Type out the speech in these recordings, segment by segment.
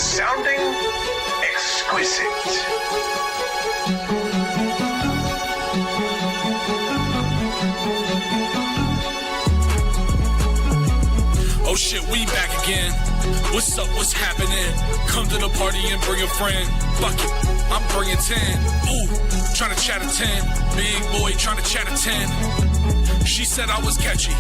Sounding exquisite. Oh shit, we back again. What's up, what's happening? Come to the party and bring a friend. Fuck it, I'm bringing 10. Ooh, trying to chat a 10. Big boy trying to chat a 10. She said I was catchy.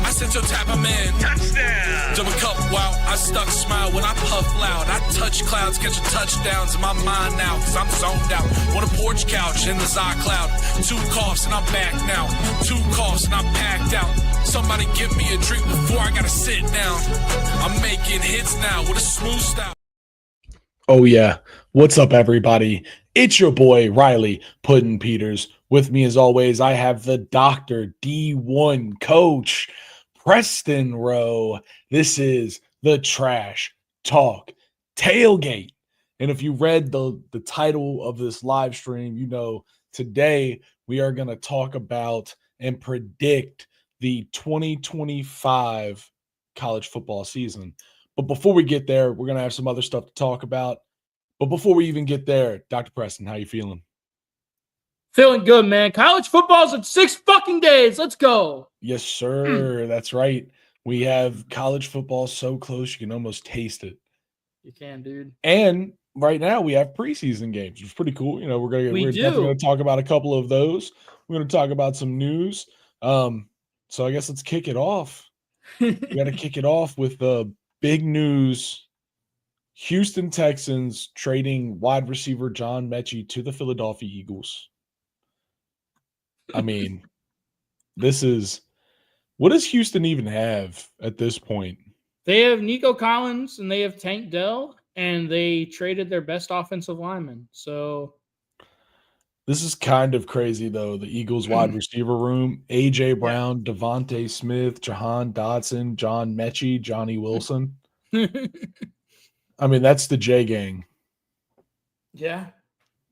I said, so tap him in. Touchdown! Double cup, wow, I stuck smile when I puff loud. I touch clouds, catching touchdowns in my mind now, cause I'm zoned out. On a porch couch in the Zod cloud. 2 coughs and I'm back now. 2 coughs and I'm packed out. Somebody give me a drink before I gotta sit down. I'm making hits now with a smooth style. Oh, yeah. What's up, everybody? It's your boy, Riley Puddin' Peters. With me, as always, I have the Dr. D1 coach, Preston Rowe. This is the Trash Talk Tailgate. And if you read the title of this live stream, you know today we are going to talk about and predict the 2025 college football season. But before we get there, we're going to have some other stuff to talk about. But before we even get there, Dr. Preston, how you feeling? Feeling good, man. College football's in 6 fucking days. Let's go. Yes, sir. That's right. We have college football so close you can almost taste it. You can, dude. And right now we have preseason games, which is pretty cool. You know, we're definitely going to talk about a couple of those. We're going to talk about some news. So I guess let's kick it off. We got to kick it off with the big news. Houston Texans trading wide receiver John Mechie to the Philadelphia Eagles. I mean, what does Houston even have at this point? They have Nico Collins and they have Tank Dell, and they traded their best offensive lineman. So this is kind of crazy, though. The Eagles wide receiver room: A.J. Brown, Devontae Smith, Jahan Dotson, John Mechie, Johnny Wilson. I mean, that's the J gang. Yeah.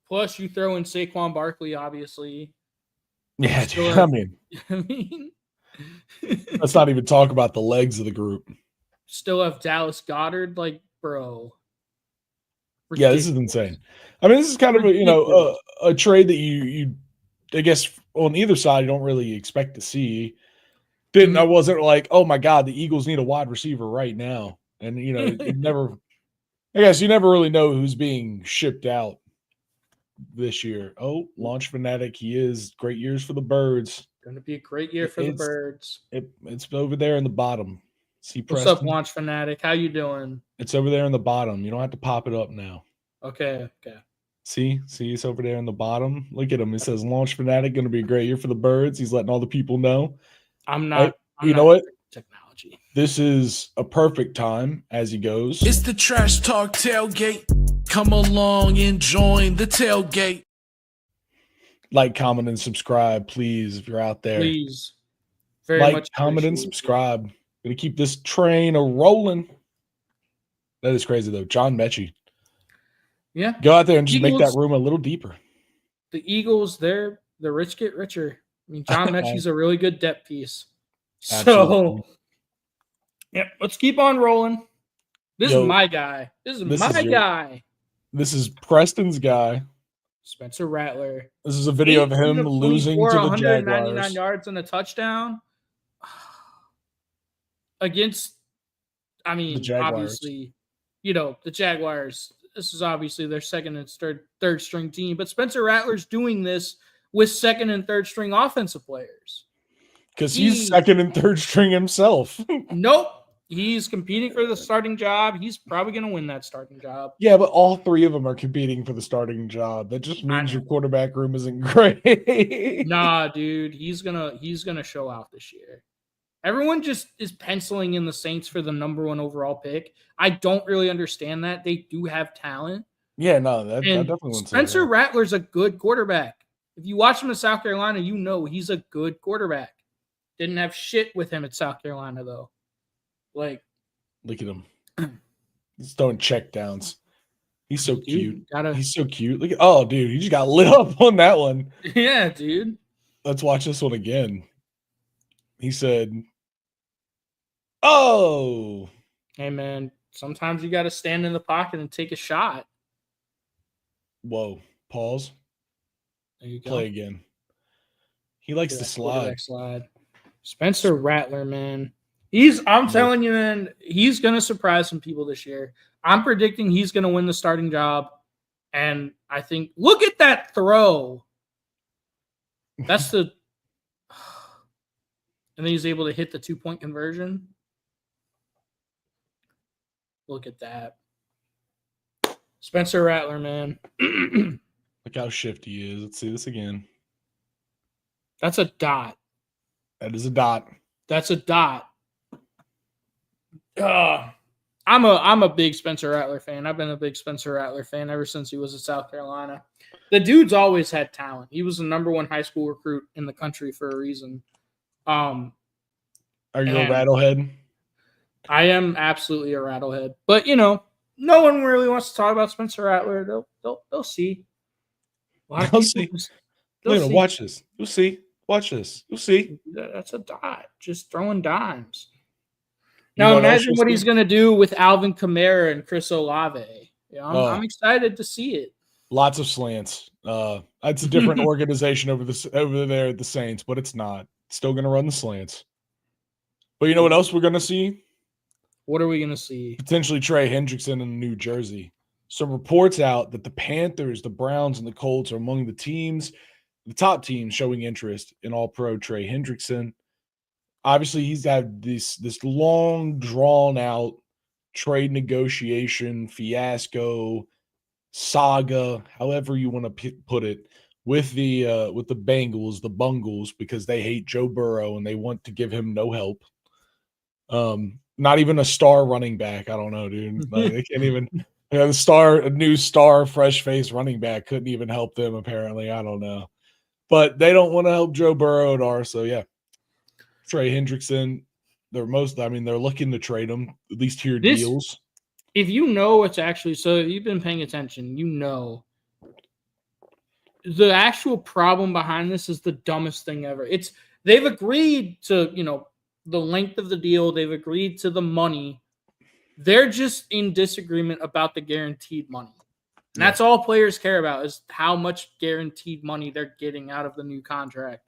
Plus, you throw in Saquon Barkley, obviously. Yeah, I mean, let's not even talk about the legs of the group. Still have Dallas Goedert, like, bro. Ridiculous. Yeah, this is insane. I mean, this is kind of a trade that you I guess on either side you don't really expect to see. I wasn't like, oh my God, the Eagles need a wide receiver right now, and you never really know who's being shipped out this year. Oh, launch fanatic, he is. Great years for the Birds. Going to be a great year for the Birds. It's over there in the bottom. See, what's Preston? Up, launch fanatic? How you doing? It's over there in the bottom. You don't have to pop it up now. Okay. See, it's over there in the bottom. Look at him. It says launch fanatic. Going to be a great year for the Birds. He's letting all the people know. I'm not. You know what? Technology. This is a perfect time as he goes. It's the Trash Talk Tailgate. Come along and join the tailgate. Like, comment, and subscribe, please, if you're out there. Please. Very like, much comment, and subscribe. Gonna keep this train rolling. That is crazy, though. John Mechie. Yeah. Go out there and just make that room a little deeper. The Eagles, the rich get richer. I mean, John Mechie's a really good depth piece. Absolutely. So, yeah, let's keep on rolling. This is my guy. This is my guy. This is Preston's guy. Spencer Rattler. This is a video of him losing to the 199 Jaguars. yards and a touchdown against, I mean, obviously, the Jaguars. This is obviously their second and third string team, but Spencer Rattler's doing this with second and third string offensive players. Because he's second and third string himself. Nope. He's competing for the starting job. He's probably going to win that starting job. Yeah, but all 3 of them are competing for the starting job. That just means your quarterback room isn't great. Nah, dude. He's gonna show out this year. Everyone just is penciling in the Saints for the number 1 overall pick. I don't really understand that. They do have talent. Yeah, no, that definitely wouldn't say Spencer that. Rattler's a good quarterback. If you watch him in South Carolina, you know he's a good quarterback. Didn't have shit with him at South Carolina, though. Like, look at him. He's throwing check downs. He's so cute. He's so cute. Look at dude, he just got lit up on that one. Yeah, dude. Let's watch this one again. He said, "Oh, hey man, sometimes you got to stand in the pocket and take a shot. Whoa. Pause. There you go. Play again. He likes to slide. Spencer Rattler, man. I'm telling you, man, he's going to surprise some people this year. I'm predicting he's going to win the starting job. And I think, look at that throw. That's the. And then he's able to hit the 2-point conversion. Look at that. Spencer Rattler, man. Look how shifty he is. Let's see this again. That's a dot. That is a dot. That's a dot. I'm a big Spencer Rattler fan. I've been a big Spencer Rattler fan ever since he was at South Carolina. The dude's always had talent. He was the #1 high school recruit in the country for a reason. Are you a rattlehead? I am absolutely a rattlehead. But no one really wants to talk about Spencer Rattler. They'll see. They'll see. Watch this. You'll see. Watch this. You'll see. That's a dot. Just throwing dimes. Now imagine what he's going to do with Alvin Kamara and Chris Olave. I'm excited to see it. Lots of slants. It's a different organization over there at the Saints, but it's not. It's still going to run the slants. But you know what else we're going to see? What are we going to see? Potentially Trey Hendrickson in New Jersey. Some reports out that the Panthers, the Browns, and the Colts are among the top teams showing interest in All-Pro Trey Hendrickson. Obviously, he's had this long, drawn-out trade negotiation fiasco, saga, however you want to put it, with the Bengals, the Bungles, because they hate Joe Burrow and they want to give him no help. Not even a star running back. I don't know, dude. They can't even. A new star, fresh-faced running back couldn't even help them. Apparently, I don't know, but they don't want to help Joe Burrow at all. So yeah. Trey Hendrickson, they're looking to trade him, at least hear deals. If it's actually, so if you've been paying attention, the actual problem behind this is the dumbest thing ever. They've agreed to, the length of the deal. They've agreed to the money. They're just in disagreement about the guaranteed money. And that's all players care about is how much guaranteed money they're getting out of the new contract.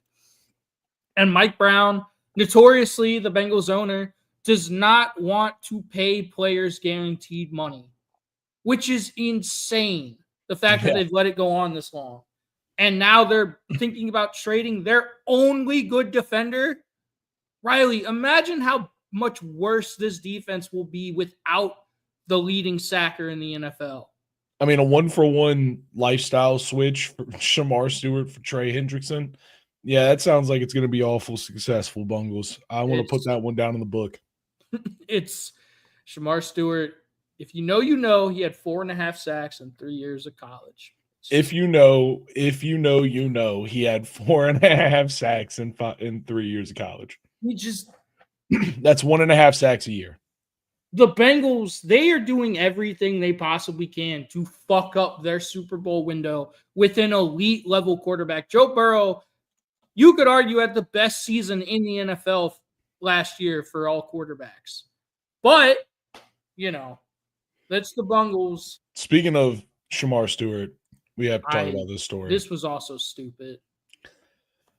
And Mike Brown, notoriously, the Bengals owner, does not want to pay players guaranteed money, which is insane. The fact that they've let it go on this long. And now they're thinking about trading their only good defender. Riley, imagine how much worse this defense will be without the leading sacker in the NFL. I mean, a 1-for-1 lifestyle switch for Shamar Stewart for Trey Hendrickson. Yeah, that sounds like it's going to be awful successful, Bungles. I want to put that one down in the book. It's Shamar Stewart. If you know, he had 4.5 sacks in 3 years of college. If you know, he had 4.5 sacks in 3 years of college. That's 1.5 sacks a year. The Bengals, they are doing everything they possibly can to fuck up their Super Bowl window with an elite level quarterback. Joe Burrow, you could argue, had the best season in the NFL last year for all quarterbacks. But, that's the Bungles. Speaking of Shamar Stewart, we have to talk about this story. This was also stupid.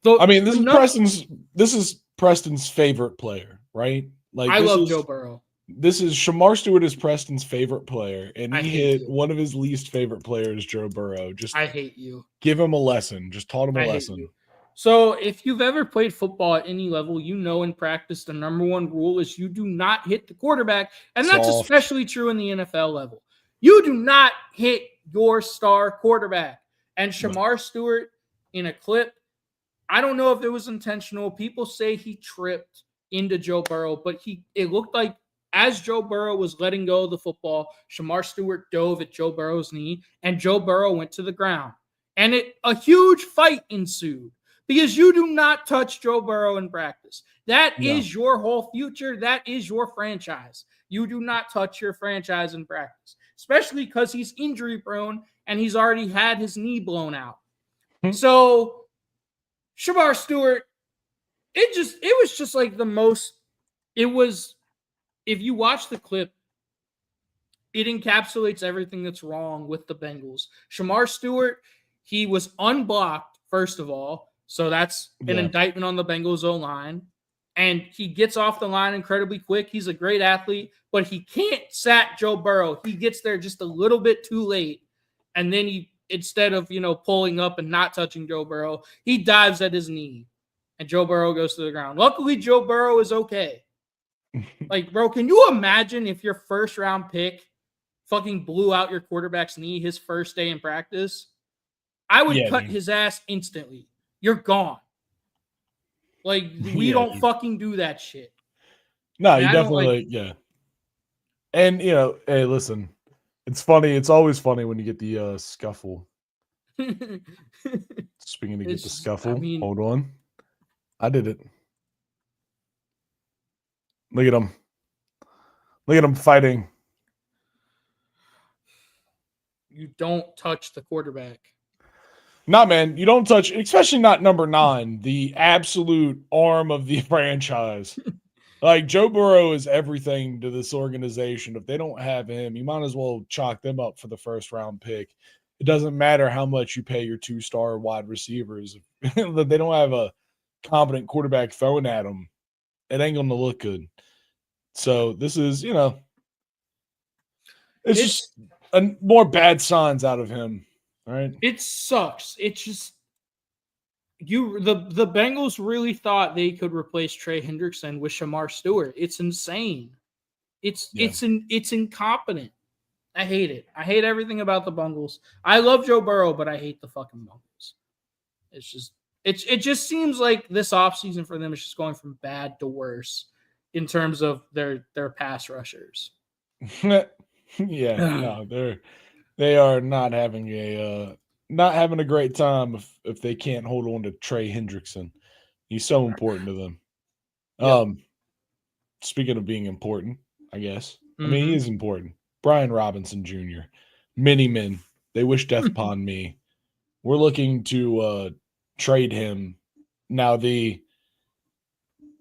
This is Preston's favorite player, right? I love Joe Burrow. This is Shamar Stewart is Preston's favorite player, and he hit one of his least favorite players, Joe Burrow. I hate you. Give him a lesson. Just taught him a lesson. So if you've ever played football at any level, in practice the #1 rule is you do not hit the quarterback, and that's especially true in the NFL level. You do not hit your star quarterback. And Shamar Stewart, in a clip, I don't know if it was intentional. People say he tripped into Joe Burrow, but it looked like as Joe Burrow was letting go of the football, Shamar Stewart dove at Joe Burrow's knee, and Joe Burrow went to the ground. And a huge fight ensued because you do not touch Joe Burrow in practice. That is your whole future. That is your franchise. You do not touch your franchise in practice, especially because he's injury prone and he's already had his knee blown out. So Shamar Stewart, it was just like the most, it was, if you watch the clip, it encapsulates everything that's wrong with the Bengals. Shamar Stewart, he was unblocked, first of all. So that's an indictment on the Bengals O-line. And he gets off the line incredibly quick. He's a great athlete, but he can't sack Joe Burrow. He gets there just a little bit too late. And then he, instead of, pulling up and not touching Joe Burrow, he dives at his knee. And Joe Burrow goes to the ground. Luckily, Joe Burrow is okay. Like, bro, can you imagine if your first round pick fucking blew out your quarterback's knee his first day in practice? I would cut his ass instantly. You're gone. Like, we don't fucking do that shit. No, you definitely, And, hey, listen, it's funny. It's always funny when you get the scuffle. Speaking of get the scuffle, hold on. I did it. Look at him. Look at him fighting. You don't touch the quarterback. Nah, man, you don't touch, especially not number 9, the absolute arm of the franchise. Like, Joe Burrow is everything to this organization. If they don't have him, you might as well chalk them up for the first round pick. It doesn't matter how much you pay your 2-star wide receivers. If they don't have a competent quarterback throwing at them, it ain't going to look good. So this is, it's just more bad signs out of him. All right. It sucks. It's just the Bengals really thought they could replace Trey Hendrickson with Shamar Stewart. It's insane. It's incompetent. I hate it. I hate everything about the Bengals. I love Joe Burrow, but I hate the fucking Bengals. It's just it just seems like this offseason for them is just going from bad to worse in terms of their pass rushers. No, they are not having a great time if they can't hold on to Trey Hendrickson. He's so important to them. Yep. Speaking of being important, I guess. I mean, he is important. Brian Robinson Jr., many men, they wish death upon me. We're looking to trade him. Now, the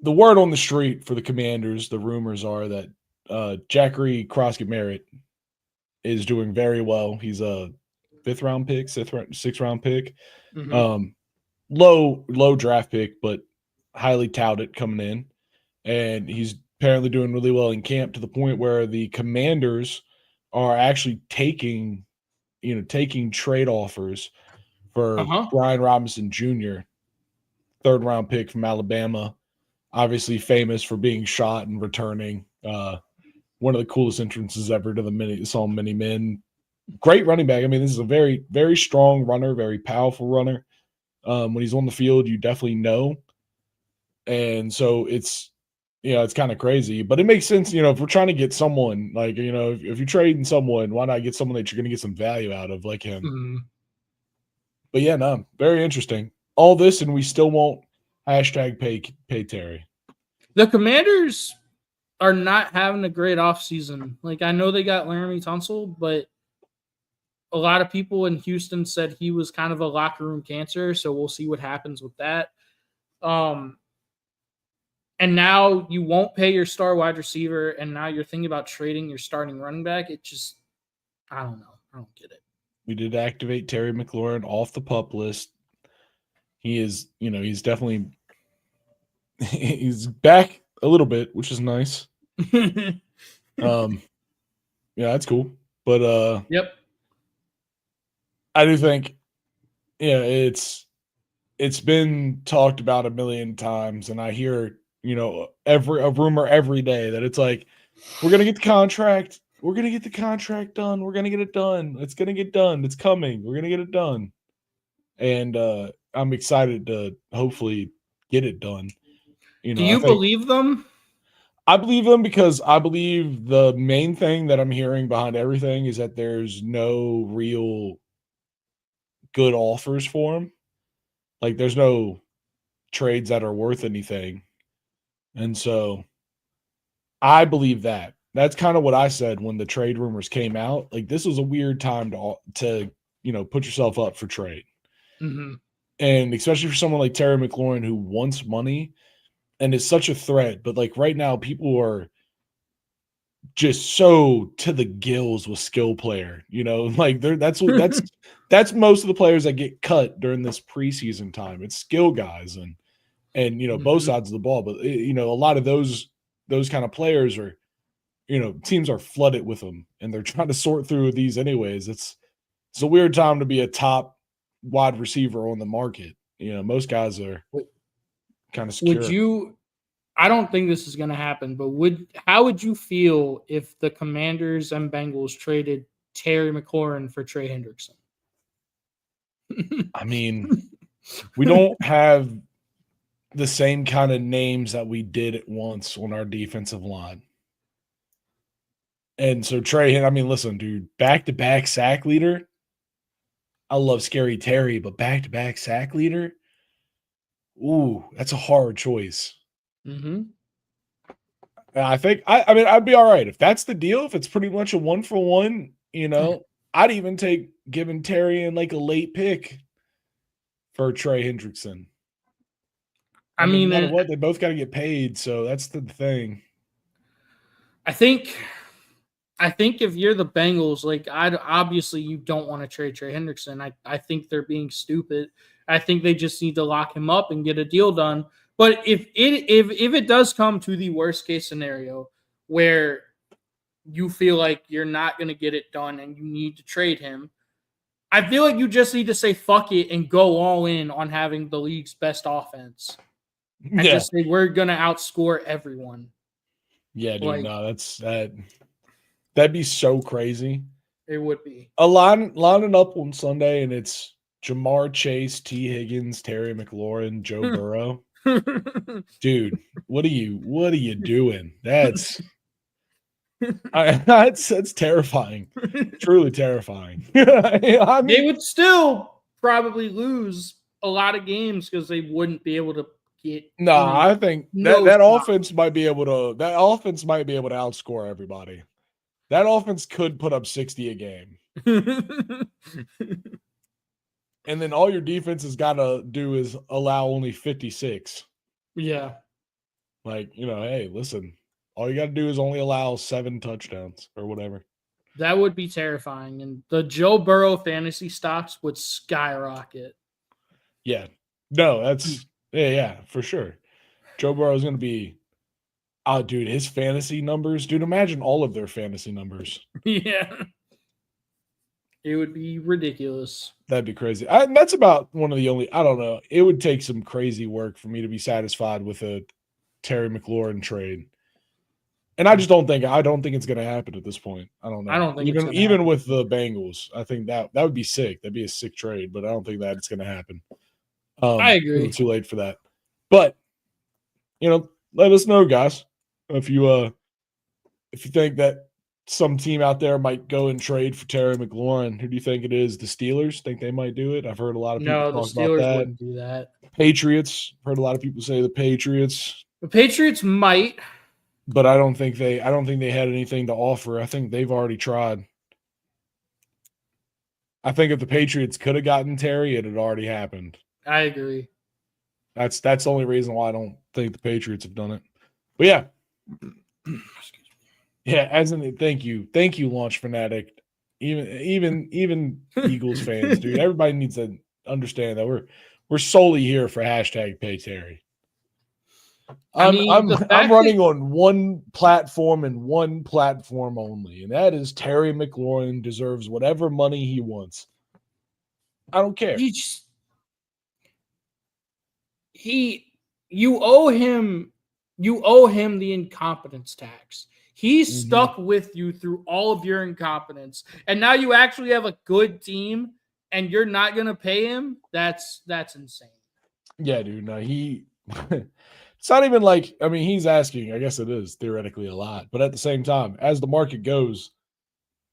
word on the street for the Commanders, the rumors are that Jackery Croskett-Merritt is doing very well. He's a 5th-round pick, 6th-round pick. Low draft pick, but highly touted coming in. And he's apparently doing really well in camp to the point where the Commanders are actually taking trade offers for Brian Robinson Jr., 3rd-round pick from Alabama, obviously famous for being shot and returning. One of the coolest entrances ever to the mini men. Great running back. I mean, this is a very, very strong runner, very powerful runner. When he's on the field, you definitely know. And so it's kind of crazy, but it makes sense. If we're trying to get someone like, if you're trading someone, why not get someone that you're going to get some value out of like him? But yeah, no, very interesting. All this, and we still won't pay Terry. The Commanders are not having a great offseason. Like, I know they got Laramie Tunsil, but a lot of people in Houston said he was kind of a locker room cancer, so we'll see what happens with that. And now you won't pay your star wide receiver, and now you're thinking about trading your starting running back. It just, I don't know. I don't get it. We did activate Terry McLaurin off the PUP list. He is, he's definitely he's back a little bit, which is nice. Yeah, that's cool. But yep. I do think, it's been talked about a million times, and I hear, a rumor every day that it's like, we're gonna get the contract. We're gonna get the contract done. We're gonna get it done. It's gonna get done. It's coming. We're gonna get it done. And I'm excited to hopefully get it done. Do you believe them? I believe them because I believe the main thing that I'm hearing behind everything is that there's no real good offers for him. Like, there's no trades that are worth anything. And so I believe that. That's kind of what I said when the trade rumors came out. Like, this was a weird time to put yourself up for trade. And especially for someone like Terry McLaurin who wants money and is such a threat. But like right now, people are just so to the gills with skill player, like that's most of the players that get cut during this preseason time. It's skill guys and both sides of the ball, but a lot of those kind of players are, teams are flooded with them and they're trying to sort through these anyways. It's a weird time to be a top wide receiver on the market. Most guys are kind of secure. I don't think this is going to happen, but how would you feel if the Commanders and Bengals traded Terry McLaurin for Trey Hendrickson? I mean, we don't have the same kind of names that we did at once on our defensive line. And so Trey, I mean, listen, dude, back-to-back sack leader. I love Scary Terry, but back-to-back sack leader. Ooh, that's a hard choice. Mm-hmm. I think I mean I'd be all right if that's the deal. If it's pretty much a 1-for-1, I'd even take giving Terry in like a late pick for Trey Hendrickson. I mean, no matter what, they both got to get paid, so that's the thing. I think if you're the Bengals, like obviously you don't want to trade Trey Hendrickson. I think they're being stupid. I think they just need to lock him up and get a deal done. But if it does come to the worst case scenario where you feel like you're not going to get it done and you need to trade him, I feel like you just need to say fuck it and go all in on having the league's best offense. And just say we're going to outscore everyone. Yeah, dude, no, that'd be so crazy. It would be. Lining up on Sunday and it's Jamar Chase, T. Higgins, Terry McLaurin, Joe Burrow. Dude, what are you doing? That's terrifying. Truly terrifying. I mean, they would still probably lose a lot of games because they wouldn't be able to get. I think that offense might be able to outscore everybody. That offense could put up 60 a game. And then all your defense has got to do is allow only 56. Yeah. Like, hey, listen, all you got to do is only allow 7 touchdowns or whatever. That would be terrifying. And the Joe Burrow fantasy stocks would skyrocket. Yeah. No, that's, yeah, for sure. Joe Burrow is going to be, dude, his fantasy numbers, dude, imagine all of their fantasy numbers. Yeah. It would be ridiculous. That'd be crazy. That's about one of the only, I don't know. It would take some crazy work for me to be satisfied with a Terry McLaurin trade. And I don't think it's going to happen at this point. I don't know. I don't think even with the Bengals, I think that would be sick. That'd be a sick trade, but I don't think that it's going to happen. I agree. Too late for that. But let us know, guys, if you think that some team out there might go and trade for Terry McLaurin. Who do you think it is? The Steelers think they might do it? I've heard a lot of people talk about that. No, the Steelers wouldn't do that. Patriots. Heard a lot of people say the Patriots. The Patriots might. But I don't think they had anything to offer. I think they've already tried. I think if the Patriots could have gotten Terry, it had already happened. I agree. That's the only reason why I don't think the Patriots have done it. But yeah. Yeah, thank you, Launch Fanatic. Even Eagles fans, dude. Everybody needs to understand that we're solely here for #PayTerry. I'm running on one platform and one platform only, and that is Terry McLaurin deserves whatever money he wants. I don't care. You owe him the incompetence tax. He's stuck with you through all of your incompetence, and now you actually have a good team, and you're not going to pay him. That's insane. Yeah, dude. No, it's not even like, I mean, he's asking, I guess it is theoretically a lot, but at the same time, as the market goes,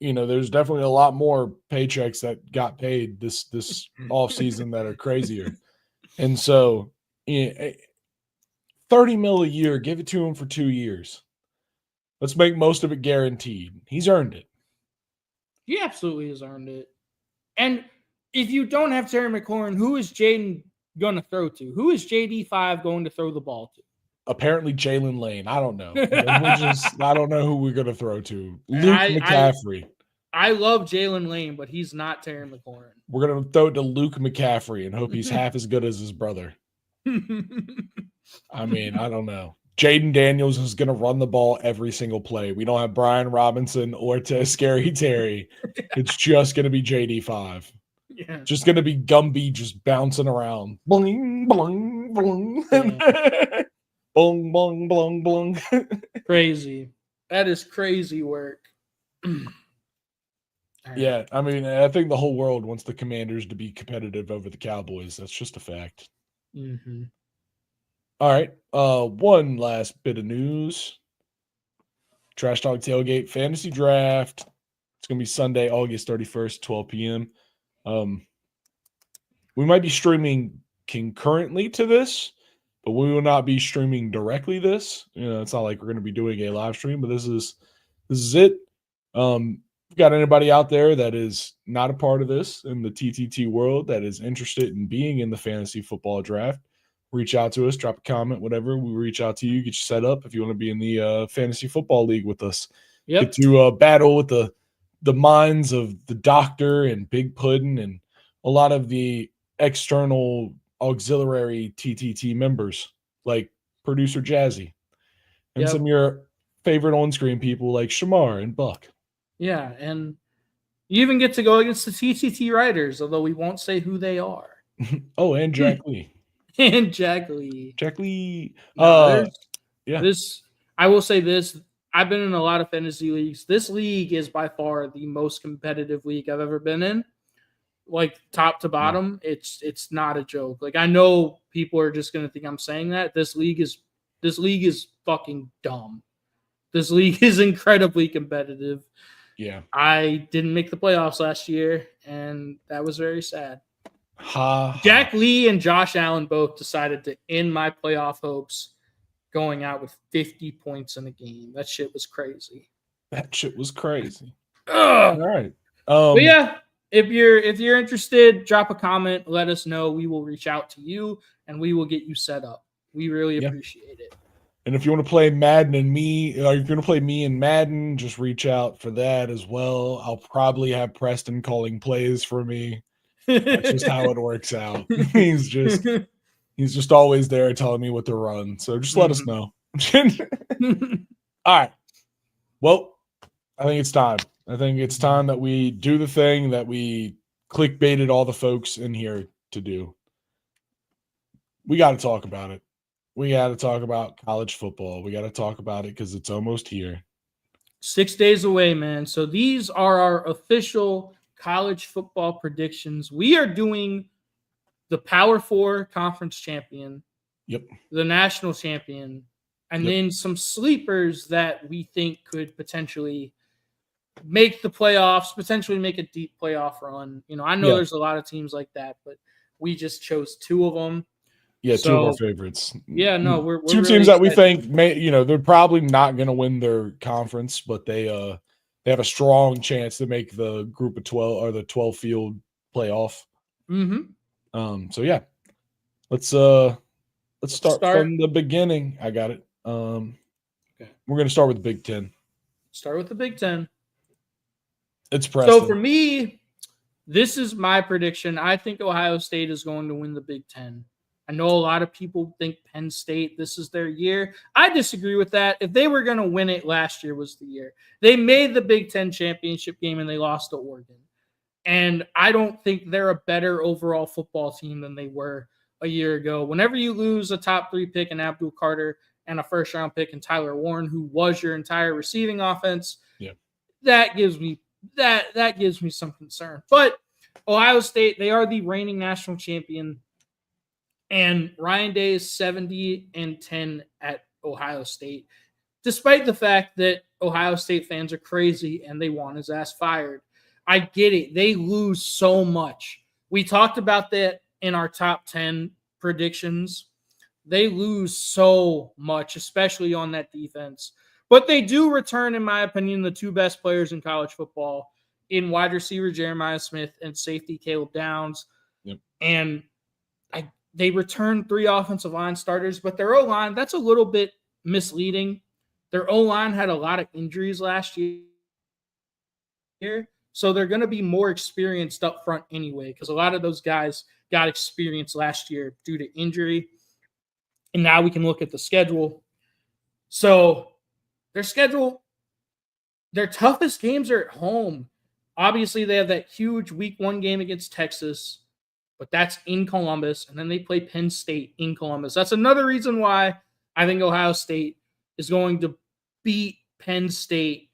there's definitely a lot more paychecks that got paid this offseason that are crazier. And so, $30 million a year, give it to him for 2 years. Let's make most of it guaranteed. He's earned it. He absolutely has earned it. And if you don't have Terry McLaurin, who is Jaden going to throw to? Who is JD5 going to throw the ball to? apparently Jalen Lane. I don't know. I don't know who we're gonna throw to. Luke McCaffrey. I love Jalen Lane, but he's not Terry McLaurin. We're gonna throw it to Luke McCaffrey and hope he's half as good as his brother. I mean, I don't know. Jaden Daniels is going to run the ball every single play. We don't have Brian Robinson or Scary Terry. It's just going to be JD5. Yeah. Just going to be Gumby just bouncing around. Bling, bling, bling. Yeah. Bong, bong, bong, bong. Crazy. That is crazy work. Yeah, I mean, I think the whole world wants the Commanders to be competitive over the Cowboys. That's just a fact. Mm-hmm. All right. One last bit of news. Trash Talk Tailgate Fantasy Draft. It's going to be Sunday, August 31st, 12 p.m. We might be streaming concurrently to this, but we will not be streaming directly this. It's not like we're going to be doing a live stream, but this is it. If you got anybody out there that is not a part of this in the TTT world that is interested in being in the fantasy football draft, reach out to us, drop a comment, whatever. We reach out to you, get you set up if you want to be in the fantasy football league with us. Yep. Get to battle with the minds of the Doctor and Big Puddin' and a lot of the external auxiliary TTT members like producer Jazzy and some of your favorite on-screen people like Shamar and Buck. Yeah, and you even get to go against the TTT writers, although we won't say who they are. Oh, and Jack Lee. And Jack Lee. Yeah. I will say this. I've been in a lot of fantasy leagues. This league is by far the most competitive league I've ever been in. Like top to bottom, it's not a joke. Like I know people are just gonna think I'm saying that. This league is fucking dumb. This league is incredibly competitive. Yeah. I didn't make the playoffs last year, and that was very sad. Jack Lee and Josh Allen both decided to end my playoff hopes going out with 50 points in a game. That shit was crazy. All right. But yeah, if you're interested, drop a comment, let us know. We will reach out to you and we will get you set up. We really appreciate it. And if you want to play Madden and me, or if you're going to play me and Madden, just reach out for that as well. I'll probably have Preston calling plays for me. That's just how it works out. He's just always there telling me what to run. So just let us know. All right. Well, I think it's time. I think it's time that we do the thing that we clickbaited all the folks in here to do. We got to talk about it. We got to talk about college football. We got to talk about it because it's almost here. 6 days away, man. So these are our official college football predictions. We are doing the Power 4 conference champion, the national champion, and then some sleepers that we think could potentially make the playoffs, potentially make a deep playoff run. I know there's a lot of teams like that, but we just chose two of them. Yeah, two of our favorites. Yeah, no, we're two really teams that we think they're probably not going to win their conference, but they have a strong chance to make the group of 12 or the 12 field playoff. Mm-hmm. So yeah, let's start from the beginning. I got it. Okay. We're going to start with the Big Ten. Start with the Big Ten. It's Preston. So for me, this is my prediction. I think Ohio State is going to win the Big Ten. I know a lot of people think Penn State, this is their year. I disagree with that. If they were going to win it, last year was the year. They made the Big Ten championship game and they lost to Oregon. And I don't think they're a better overall football team than they were a year ago. Whenever you lose a top 3 pick in Abdul Carter and a first-round pick in Tyler Warren, who was your entire receiving offense, that gives me some concern. But Ohio State, they are the reigning national champion. And Ryan Day is 70-10 at Ohio State, despite the fact that Ohio State fans are crazy and they want his ass fired. I get it. They lose so much. We talked about that in our top 10 predictions. They lose so much, especially on that defense. But they do return, in my opinion, the two best players in college football in wide receiver Jeremiah Smith and safety Caleb Downs. Yep. And They returned 3 offensive line starters, but their O-line, that's a little bit misleading. Their O-line had a lot of injuries last year, so they're going to be more experienced up front anyway, because a lot of those guys got experience last year due to injury. And now we can look at the schedule. So their schedule, their toughest games are at home. Obviously, they have that huge week 1 game against Texas, but that's in Columbus. And then they play Penn State in Columbus. That's another reason why I think Ohio State is going to beat Penn State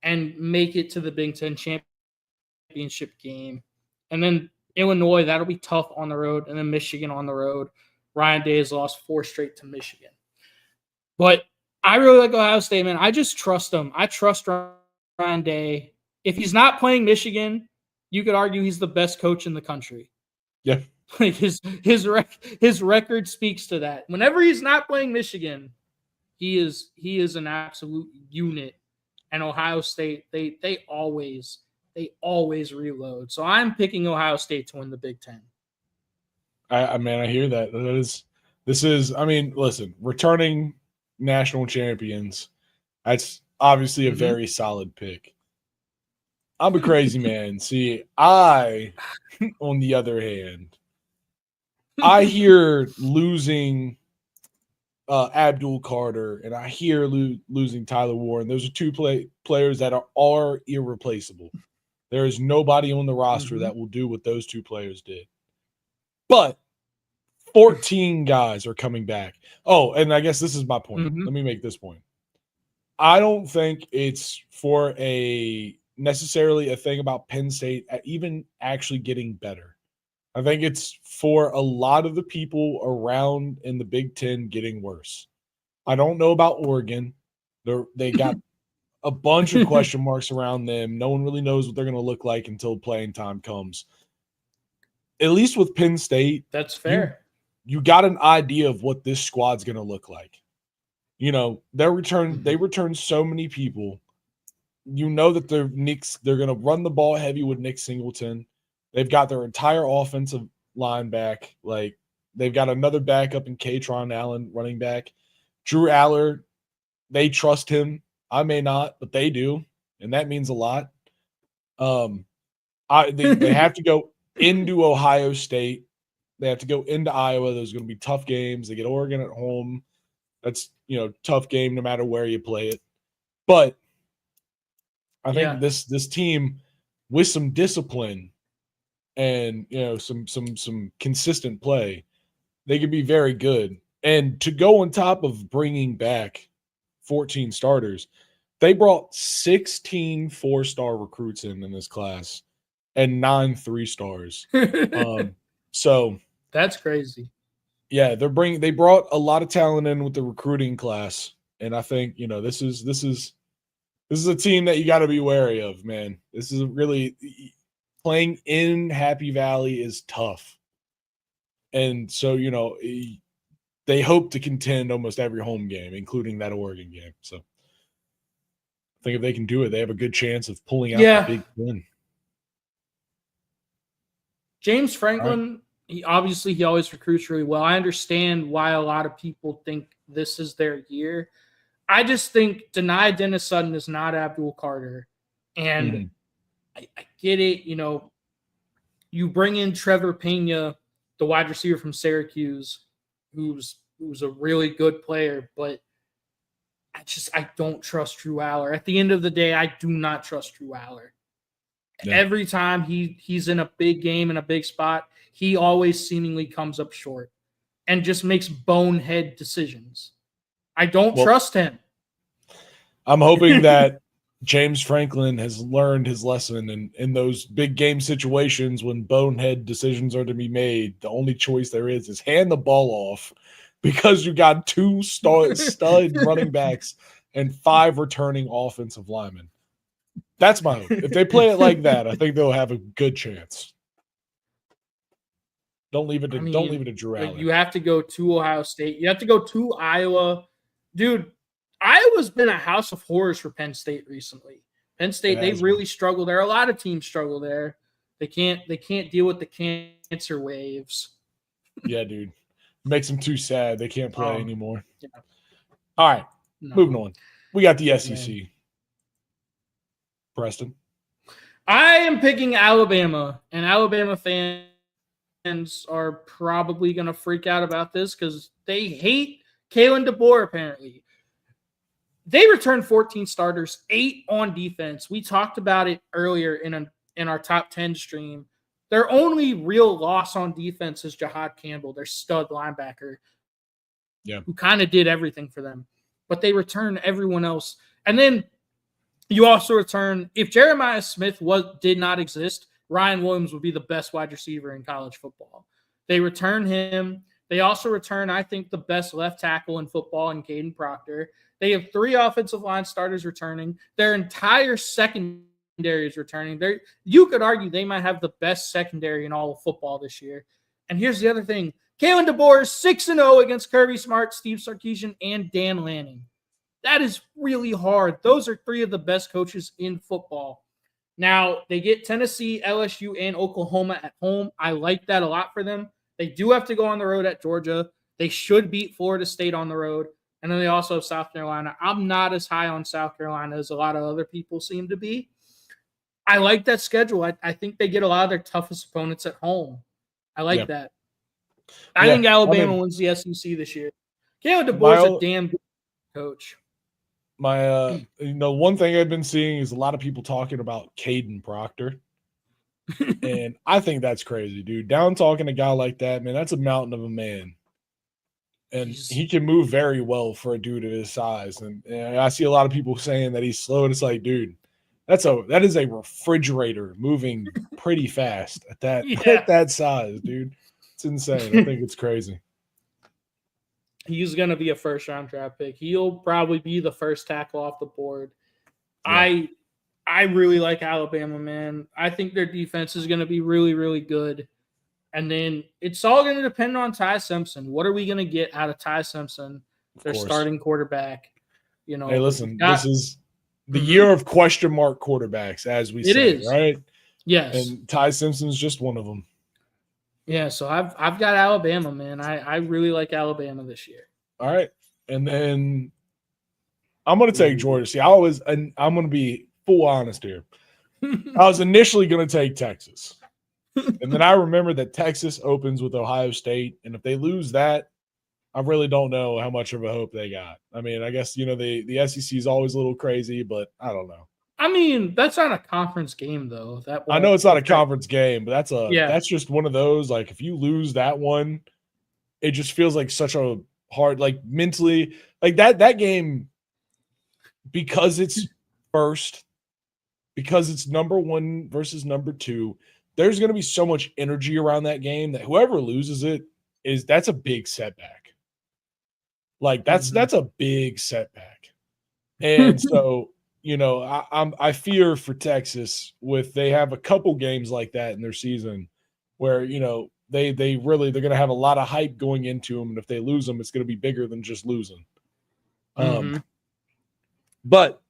and make it to the Big Ten championship game. And then Illinois, that'll be tough on the road. And then Michigan on the road. Ryan Day has lost 4 straight to Michigan. But I really like Ohio State, man. I just trust them. I trust Ryan Day. If he's not playing Michigan, you could argue he's the best coach in the country. Yeah. Like his record speaks to that. Whenever he's not playing Michigan, he is an absolute unit. And Ohio State, they always reload. So I'm picking Ohio State to win the Big Ten. I hear that. This is, listen, returning national champions, that's obviously a very solid pick. I'm a crazy man. See, I, on the other hand, I hear losing Abdul Carter and I hear losing Tyler Warren. Those are 2 players that are irreplaceable. There is nobody on the roster that will do what those 2 players did. But 14 guys are coming back. Oh, and I guess this is my point. Let me make this point. I don't think it's for necessarily a thing about Penn State even actually getting better. I think it's for a lot of the people around in the Big Ten getting worse. I don't know about Oregon. They got a bunch of question marks around them. No one really knows what they're going to look like until playing time comes. At least with Penn State, that's fair. You got an idea of what this squad's going to look like. You know, they returned so many people. You know that they're going to run the ball heavy with Nick Singleton. They've got their entire offensive line back. Like, they've got another backup in Katron Allen, running back. Drew Aller, they trust him. I may not, but they do, and that means a lot. They have to go into Ohio State. They have to go into Iowa. Those are going to be tough games. They get Oregon at home. That's, tough game no matter where you play it. But I think this team, with some discipline and some consistent play, they could be very good. And to go on top of bringing back 14 starters, they brought 16 4-star recruits in this class and 9 3-stars. So that's crazy. Yeah, they brought a lot of talent in with the recruiting class, and I think this is a team that you got to be wary of, man. This is really playing in Happy Valley is tough, and so they hope to contend almost every home game, including that Oregon game. So I think if they can do it, they have a good chance of pulling out the Big win. James Franklin, he always recruits really well. I understand why a lot of people think this is their year. I just think Dani Dennis Sutton is not Abdul Carter. And I get it, you bring in Trevor Pena, the wide receiver from Syracuse, who's a really good player, but I don't trust Drew Aller. At the end of the day, I do not trust Drew Aller. Yeah. Every time he's in a big game in a big spot, he always seemingly comes up short and just makes bonehead decisions. I don't trust him. I'm hoping that James Franklin has learned his lesson, and in those big game situations when bonehead decisions are to be made, the only choice there is hand the ball off, because you got 2 stud running backs and 5 returning offensive linemen. That's my hope. If they play it like that, I think they'll have a good chance. Don't leave it to Drew Allen. You have to go to Ohio State. You have to go to Iowa. Dude, Iowa's been a house of horrors for Penn State recently. Penn State, they really struggle there. A lot of teams struggle there. They can't deal with the cancer waves. Yeah, dude. Makes them too sad. They can't play anymore. Yeah. All right. Moving on. We got the SEC. Man. Preston. I am picking Alabama, and Alabama fans are probably going to freak out about this because they hate Kalen DeBoer, apparently. They returned 14 starters, 8 on defense. We talked about it earlier in our top 10 stream. Their only real loss on defense is Jahad Campbell, their stud linebacker, who kind of did everything for them. But they return everyone else. And then you also return, if Jeremiah Smith did not exist, Ryan Williams would be the best wide receiver in college football. They return him. They also return, I think, the best left tackle in football in Caden Proctor. They have 3 offensive line starters returning. Their entire secondary is returning. You could argue they might have the best secondary in all of football this year. And here's the other thing. Kalen DeBoer is 6-0 against Kirby Smart, Steve Sarkisian, and Dan Lanning. That is really hard. Those are 3 of the best coaches in football. Now, they get Tennessee, LSU, and Oklahoma at home. I like that a lot for them. They do have to go on the road at Georgia. They should beat Florida State on the road. And then they also have South Carolina. I'm not as high on South Carolina as a lot of other people seem to be. I like that schedule. I think they get a lot of their toughest opponents at home. I like that. I think Alabama wins the SEC this year. Kalen DeBoer's a damn good coach. One thing I've been seeing is a lot of people talking about Caden Proctor. And I think that's crazy, dude. Down talking a guy like that, man, that's a mountain of a man. And he can move very well for a dude of his size. And I see a lot of people saying that he's slow. And it's like, dude, that is a refrigerator moving pretty fast at that size, dude. It's insane. I think it's crazy. He's going to be a first-round draft pick. He'll probably be the first tackle off the board. Yeah. I really like Alabama, man. I think their defense is going to be really, really good. And then it's all going to depend on Ty Simpson. What are we going to get out of Ty Simpson, their starting quarterback? Hey, listen, this is the year of question mark quarterbacks, as we say, right? Yes. And Ty Simpson's just one of them. Yeah, so I've got Alabama, man. I really like Alabama this year. All right. And then I'm going to take Georgia. See, I'm going to be full honest here. I was initially going to take Texas. And then I remember that Texas opens with Ohio State. And if they lose that, I really don't know how much of a hope they got. I mean, I guess, the SEC is always a little crazy, but I don't know. I mean, that's not a conference game, though. I know it's not a conference game, but that's just one of those. Like, if you lose that one, it just feels like such a hard, like mentally, like that game, because it's first, because it's number 1 versus number 2. There's going to be so much energy around that game that whoever loses that's a big setback. Like that's a big setback. And so, I fear for Texas they have a couple games like that in their season where, they're going to have a lot of hype going into them. And if they lose them, it's going to be bigger than just losing. But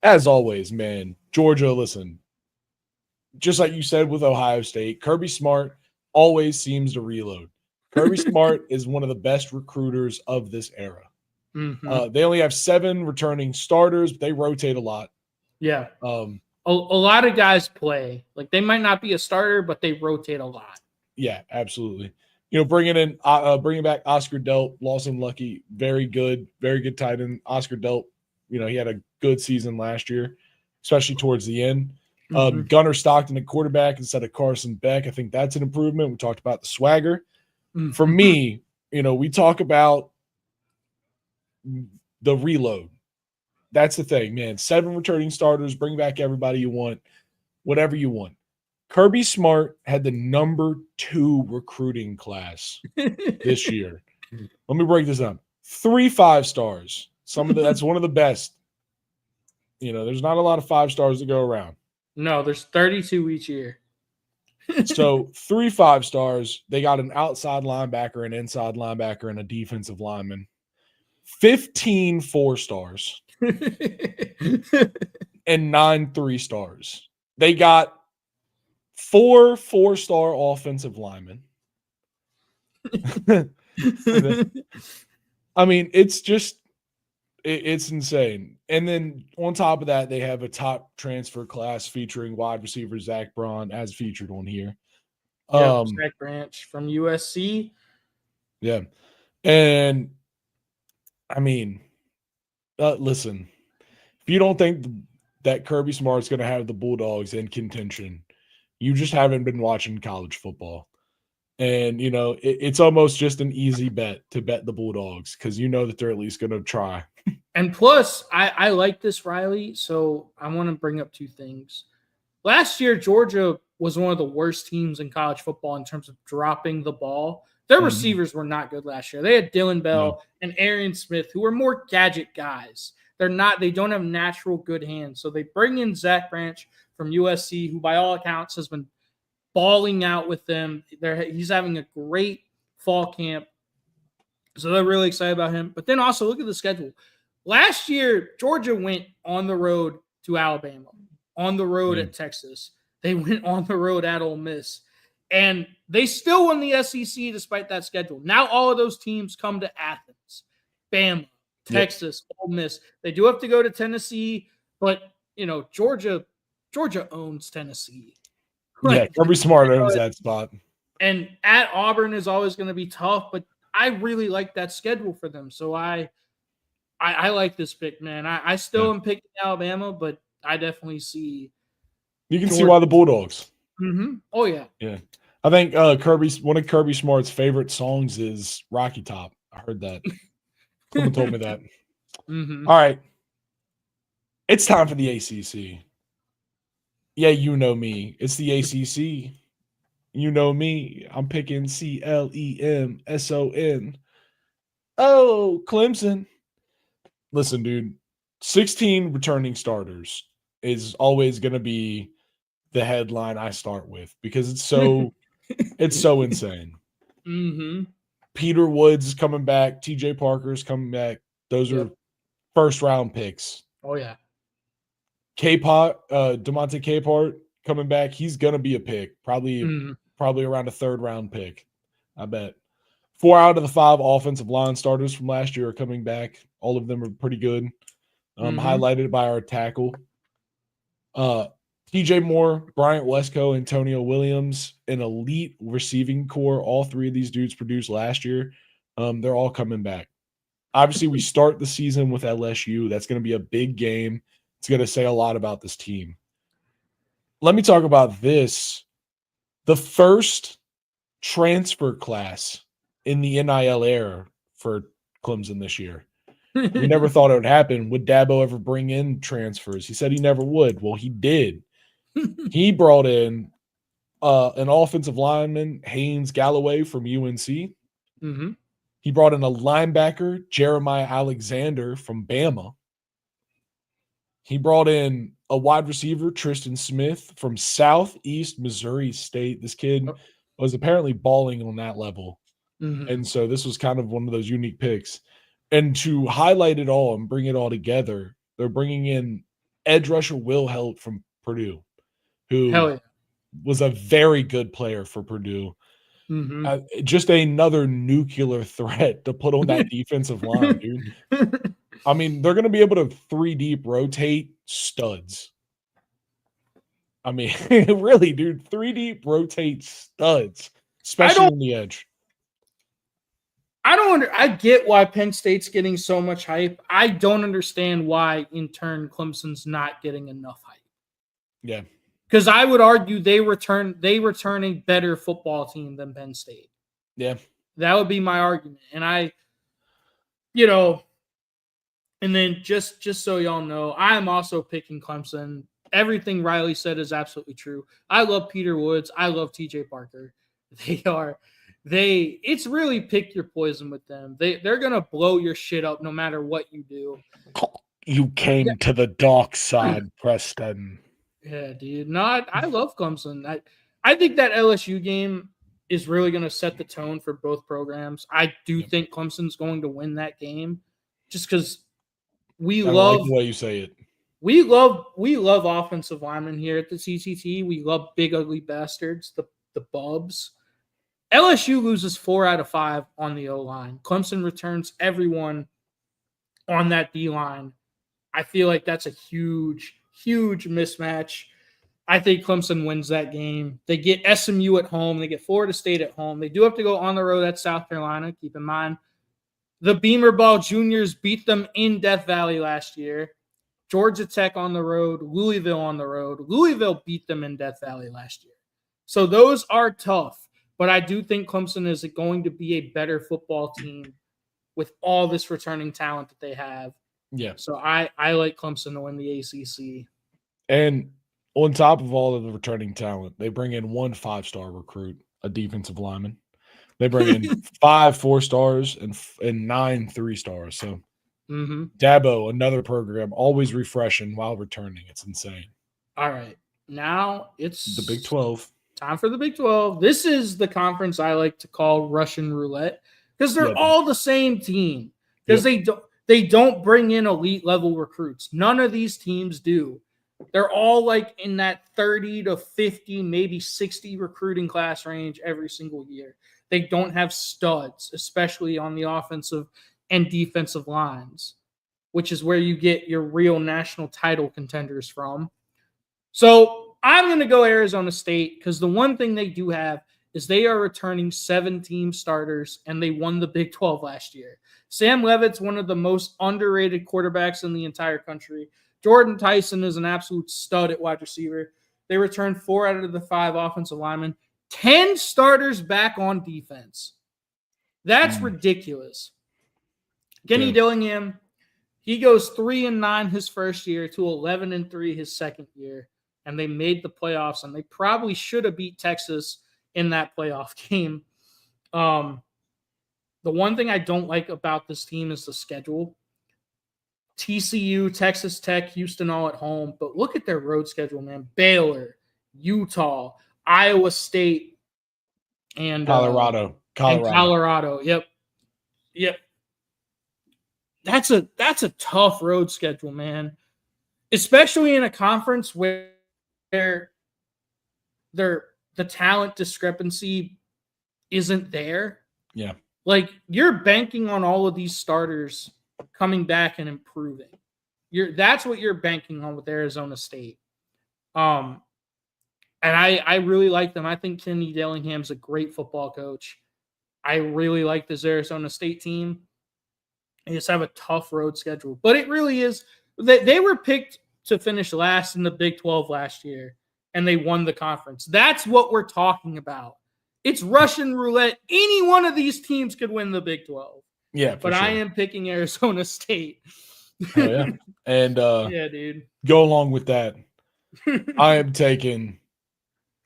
as always, man, Georgia, listen, just like you said with Ohio State, Kirby Smart always seems to reload. Kirby Smart is one of the best recruiters of this era. They only have 7 returning starters, but they rotate a lot. Yeah. A lot of guys play. Like, they might not be a starter, but they rotate a lot. Yeah, absolutely. Bringing back Oscar Delp, Lawson Lucky, very good tight end. Oscar Delp, he had a good season last year, especially towards the end. Gunnar Stockton at quarterback instead of Carson Beck. I think that's an improvement. We talked about the swagger. For me, we talk about the reload. That's the thing, man. 7 returning starters, bring back everybody you want, whatever you want. Kirby Smart had the number 2 recruiting class this year. Let me break this up. 3 5-stars. That's one of the best. There's not a lot of 5-stars to go around. No, there's 32 each year. So 3 5-stars. They got an outside linebacker, an inside linebacker, and a defensive lineman. 15 4-stars and 9 3-stars. They got 4 4-star offensive linemen, I mean, it's just it's insane. And then on top of that, they have a top transfer class featuring wide receiver Zach Braun, as featured on here. Zach Branch from USC. Yeah. And I mean, listen, if you don't think that Kirby Smart's going to have the Bulldogs in contention, you just haven't been watching college football. And, it's almost just an easy bet to bet the Bulldogs because you know that they're at least going to try. And plus, I like this, Riley. So I want to bring up two things. Last year, Georgia was one of the worst teams in college football in terms of dropping the ball. Their receivers were not good last year. They had Dylan Bell and Arian Smith, who were more gadget guys. They don't have natural good hands. So they bring in Zach Branch from USC, who by all accounts has been balling out with them. He's having a great fall camp. So they're really excited about him. But then also look at the schedule. Last year, Georgia went on the road to Alabama, on the road at Texas. They went on the road at Ole Miss. And they still won the SEC despite that schedule. Now all of those teams come to Athens, Bama, Texas, Ole Miss. They do have to go to Tennessee, but Georgia owns Tennessee. Kirby Smart owns that spot. And at Auburn is always going to be tough, but I really like that schedule for them. So I like this pick, man. I still am picking Alabama, but I definitely see. You can see why the Bulldogs. Mm-hmm. Oh yeah. Yeah. I think one of Kirby Smart's favorite songs is Rocky Top. I heard that. Someone told me that. Mm-hmm. All right. It's time for the ACC. Yeah, you know me. It's the ACC. You know me. I'm picking Clemson. Oh, Clemson. Listen, dude. 16 returning starters is always going to be the headline I start with because it's so insane. Mm-hmm. Peter Woods is coming back. TJ Parker's coming back. Those are first round picks. Oh yeah. DeMonte Capehart coming back. He's gonna be a pick. Probably around a third round pick. I bet. 4 out of the 5 offensive line starters from last year are coming back. All of them are pretty good. Highlighted by our tackle. TJ Moore, Bryant Wesco, Antonio Williams, an elite receiving core. All 3 of these dudes produced last year. They're all coming back. Obviously, we start the season with LSU. That's going to be a big game. It's going to say a lot about this team. Let me talk about this. The first transfer class in the NIL era for Clemson this year. We never thought it would happen. Would Dabo ever bring in transfers? He said he never would. Well, he did. He brought in an offensive lineman, Haynes Galloway from UNC. Mm-hmm. He brought in a linebacker, Jeremiah Alexander from Bama. He brought in a wide receiver, Tristan Smith from Southeast Missouri State. This kid was apparently balling on that level. Mm-hmm. And so this was kind of one of those unique picks. And to highlight it all and bring it all together, they're bringing in edge rusher Will Helt from Purdue, who was a very good player for Purdue. Mm-hmm. Just another nuclear threat to put on that defensive line, dude. I mean, they're going to be able to 3-deep rotate studs. I mean, really, dude, 3-deep rotate studs, especially on the edge. I get why Penn State's getting so much hype. I don't understand why, in turn, Clemson's not getting enough hype. Yeah. Because I would argue they return a better football team than Penn State. Yeah. That would be my argument. And and then just so y'all know, I am also picking Clemson. Everything Riley said is absolutely true. I love Peter Woods. I love TJ Parker. It's really pick your poison with them. They're going to blow your shit up no matter what you do. You came to the dark side, Preston. Yeah, dude. No, I love Clemson. I think that LSU game is really going to set the tone for both programs. I do think Clemson's going to win that game just because I love the way you say it. We love offensive linemen here at the CCT. We love big ugly bastards, the bubs. LSU loses 4 out of 5 on the O-line. Clemson returns everyone on that D-line. I feel like that's a huge, huge mismatch. I think Clemson wins that game. They get SMU at home. They get Florida State at home. They do have to go on the road at South Carolina. Keep in mind, the Beamer Ball Juniors beat them in Death Valley last year. Georgia Tech on the road. Louisville on the road. Louisville beat them in Death Valley last year. So those are tough. But I do think Clemson is going to be a better football team with all this returning talent that they have. Yeah. So I like Clemson to win the ACC. And on top of all of the returning talent, they bring in 1 5-star recruit, a defensive lineman. They bring in 5 4-stars and 9 3-stars. So Dabo, another program, always refreshing while returning. It's insane. All right. Now it's the Big 12. Time for the Big 12. This is the conference I like to call Russian roulette because they're all the same team. Because they don't bring in elite level recruits. None of these teams do. They're all like in that 30 to 50, maybe 60 recruiting class range every single year. They don't have studs, especially on the offensive and defensive lines, which is where you get your real national title contenders from. So I'm going to go Arizona State because the one thing they do have is they are returning 7 team starters, and they won the Big 12 last year. Sam Leavitt's one of the most underrated quarterbacks in the entire country. Jordan Tyson is an absolute stud at wide receiver. They returned 4 out of the 5 offensive linemen, 10 starters back on defense. That's ridiculous. Kenny Dillingham, he goes 3-9 his first year to 11-3 his second year, and they made the playoffs, and they probably should have beat Texas in that playoff game. The one thing I don't like about this team is the schedule. TCU, Texas Tech, Houston all at home, but look at their road schedule, man. Baylor, Utah, Iowa State, and Colorado. Yep. That's a tough road schedule, man. Especially in a conference where the talent discrepancy isn't there. Yeah. Like, you're banking on all of these starters coming back and improving. That's what you're banking on with Arizona State. And I really like them. I think Kenny Dillingham's a great football coach. I really like this Arizona State team. They just have a tough road schedule. But it really is. They were picked to finish last in the Big 12 last year, and they won the conference. That's what we're talking about. It's Russian roulette. Any one of these teams could win the Big 12. Yeah, but sure. I am picking Arizona State. Oh, yeah. And yeah, dude. Go along with that. I am taking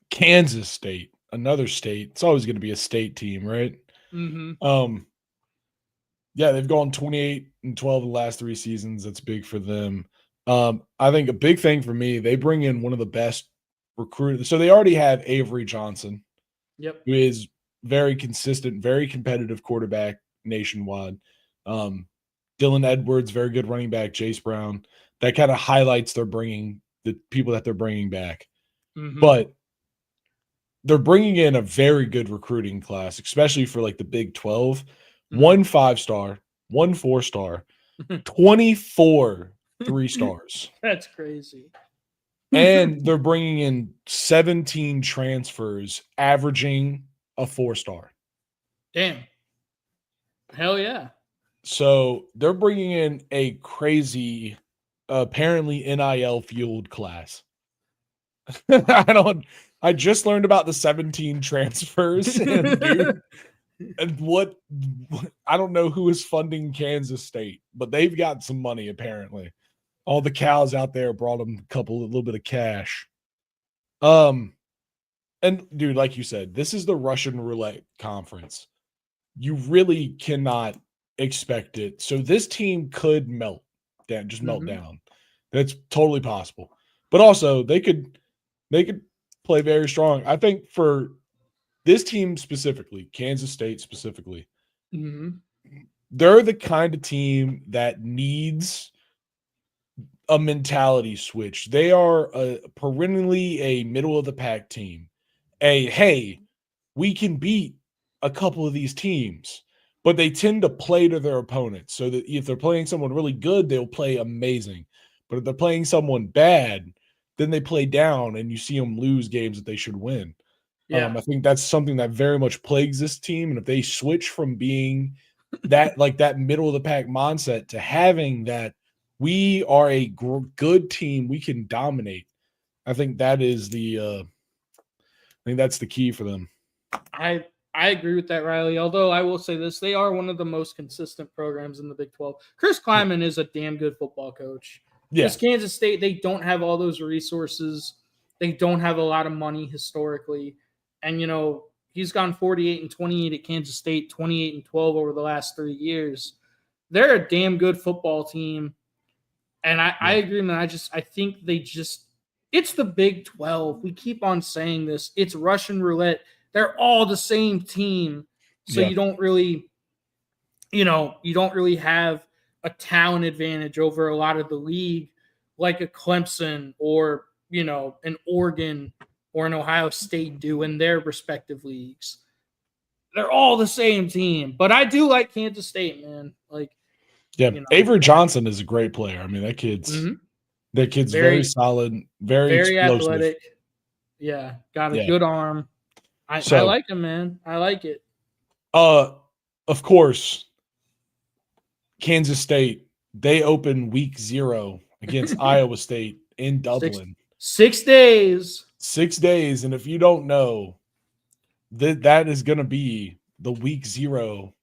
Kansas State, another state. It's always going to be a state team, right? Mm-hmm. Yeah, they've gone 28-12 the last 3 seasons. That's big for them. I think a big thing for me, they bring in one of the best recruiters. So they already have Avery Johnson, who is very consistent, very competitive quarterback nationwide. Dylan Edwards, very good running back. Jace Brown. That kind of highlights they're bringing the people that they're bringing back. Mm-hmm. But they're bringing in a very good recruiting class, especially for like the Big 12. Mm-hmm. 1 5-star, 1 4-star, 24 3-stars. That's crazy. And they're bringing in 17 transfers, averaging a 4-star. Damn. Hell yeah. So they're bringing in a crazy, apparently NIL-fueled class. I just learned about the 17 transfers. And dude, and what I don't know who is funding Kansas State, but they've got some money apparently. All the cows out there brought them a little bit of cash. And dude, like you said, this is the Russian roulette conference. You really cannot expect it. So this team could melt down, just melt down. That's totally possible. But also they could play very strong. I think for this team specifically, Kansas State specifically, they're the kind of team that needs a mentality switch. They are perennially a middle of the pack team. Hey, we can beat a couple of these teams, but they tend to play to their opponents. So that if they're playing someone really good, they'll play amazing. But if they're playing someone bad, then they play down and you see them lose games that they should win. Yeah. I think that's something that very much plagues this team. And if they switch from being that like that middle of the pack mindset to having that we are a good team, we can dominate. I think that is I think that's the key for them. I agree with that, Riley. Although I will say this, they are one of the most consistent programs in the Big 12. Chris Kleiman is a damn good football coach. Yeah. Because Kansas State, they don't have all those resources. They don't have a lot of money historically. And, he's gone 48-28 at Kansas State, 28-12 over the last 3 years. They're a damn good football team. And I agree, man. I think it's the Big 12. We keep on saying this. It's Russian roulette. They're all the same team. So you don't really, you don't really have a talent advantage over a lot of the league like a Clemson or, an Oregon or an Ohio State do in their respective leagues. They're all the same team. But I do like Kansas State, man. Avery Johnson is a great player. I mean, that kid's very solid, very athletic. Yeah, got a good arm. I like him, man. I like it. Of course, Kansas State, they open week 0 against Iowa State in Dublin. 6 days. 6 days. And if you don't know, that is going to be the week 0.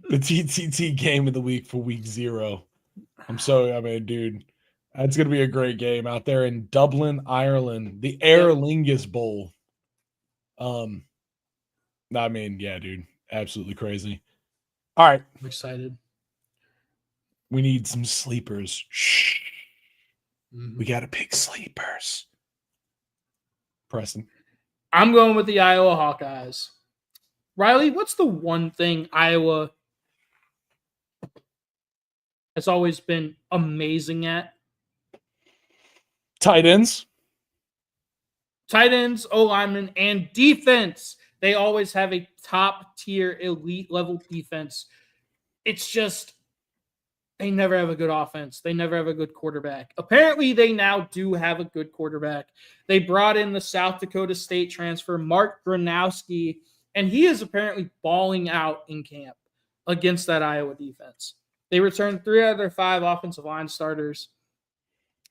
The TTT game of the week for week 0. Dude, that's going to be a great game out there in Dublin, Ireland, the Aer Lingus Bowl. Dude, absolutely crazy. All right. I'm excited. We need some sleepers. Shh. We got to pick sleepers. Preston. I'm going with the Iowa Hawkeyes. Riley, what's the one thing Iowa has always been amazing at? Tight ends, O-linemen, and defense. They always have a top-tier, elite-level defense. It's just they never have a good offense. They never have a good quarterback. Apparently, they now do have a good quarterback. They brought in the South Dakota State transfer, Mark Gronowski, and he is apparently balling out in camp against that Iowa defense. They returned 3 out of their 5 offensive line starters.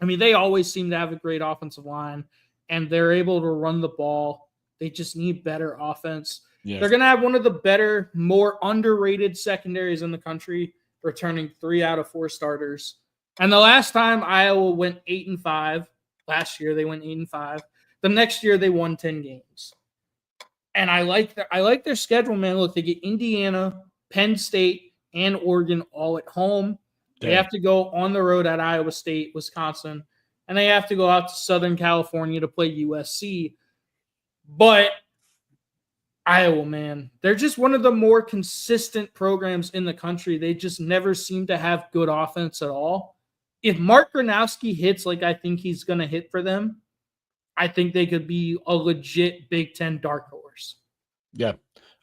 I mean, they always seem to have a great offensive line, and they're able to run the ball. They just need better offense. Yes. They're going to have one of the better, more underrated secondaries in the country, returning 3 out of 4 starters. And the last time Iowa went 8-5, last year they went 8-5. The next year they won 10 games. And I like their schedule, man. Look, they get Indiana, Penn State, and Oregon all at home. Damn. They have to go on the road at Iowa State, Wisconsin, and they have to go out to Southern California to play USC. But Iowa, man, they're just one of the more consistent programs in the country. They just never seem to have good offense at all. If Mark Gronowski hits like I think he's going to hit for them, I think they could be a legit Big Ten dark horse. Yeah.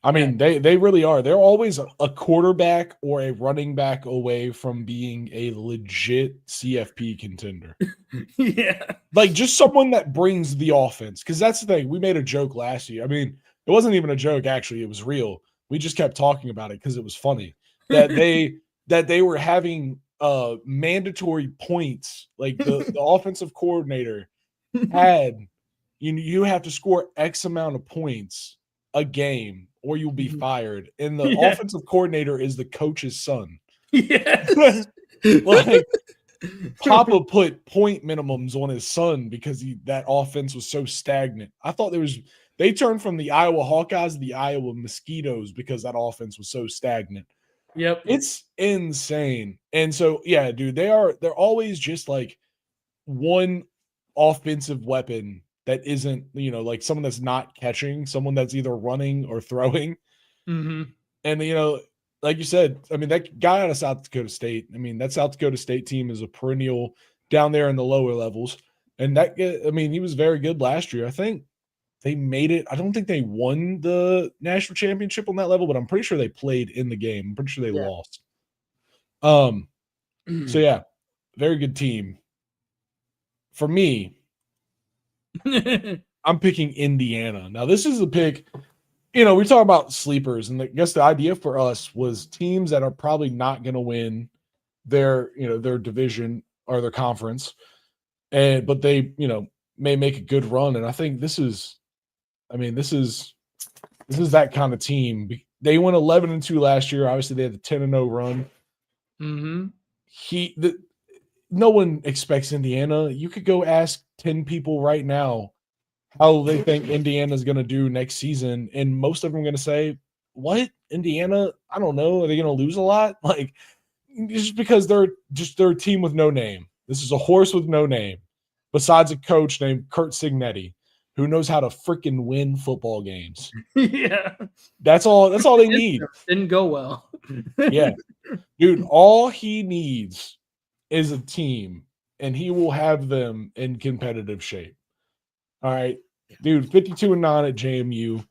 I mean, they really are. They're always a quarterback or a running back away from being a legit CFP contender. Yeah. Like just someone that brings the offense. Because that's the thing. We made a joke last year. I mean, it wasn't even a joke, actually. It was real. We just kept talking about it because it was funny. That they were having mandatory points. Like the offensive coordinator had, you have to score X amount of points a game or you'll be fired. And the offensive coordinator is the coach's son. Yes. Like Papa put point minimums on his son because that offense was so stagnant. I thought they turned from the Iowa Hawkeyes to the Iowa Mosquitoes because that offense was so stagnant. Yep. It's insane. And so, yeah, dude, they're always just like one offensive weapon that isn't, like someone that's not catching, someone that's either running or throwing. Mm-hmm. And, like you said, I mean, that guy out of South Dakota State, I mean, that South Dakota State team is a perennial down there in the lower levels. And that, I mean, he was very good last year. I think they made it. I don't think they won the national championship on that level, but I'm pretty sure they played in the game. I'm pretty sure they lost. So yeah, very good team. For me, I'm picking Indiana. Now, this is a pick, we talk about sleepers, and I guess the idea for us was teams that are probably not going to win their division or their conference, but they, may make a good run. And I think this is that kind of team. They went 11-2 last year. Obviously, they had the 10-0 run. Mm-hmm. No one expects Indiana. You could go ask 10 people right now how they think Indiana's going to do next season, and most of them are going to say, "What? Indiana? I don't know. Are they going to lose a lot?" Like, just because they're a team with no name. This is a horse with no name, besides a coach named Kurt Signetti, who knows how to freaking win football games. Yeah, that's all they need. Didn't go well. Yeah, dude, all he needs is a team, and he will have them in competitive shape. All right, dude, 52-9 at JMU.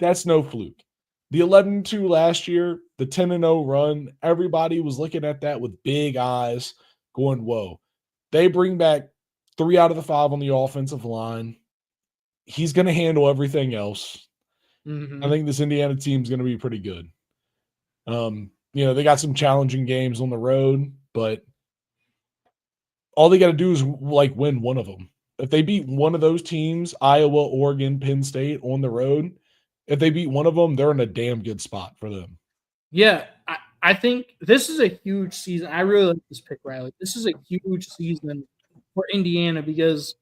That's no fluke. The 11-2 last year, the 10-0 run, everybody was looking at that with big eyes, going, "Whoa." They bring back 3 out of the 5 on the offensive line. He's going to handle everything else. Mm-hmm. I think this Indiana team is going to be pretty good. They got some challenging games on the road, but all they got to do is win one of them. If they beat one of those teams, Iowa, Oregon, Penn State on the road, if they beat one of them, they're in a damn good spot for them. Yeah, I think this is a huge season. I really like this pick, Riley. This is a huge season for Indiana because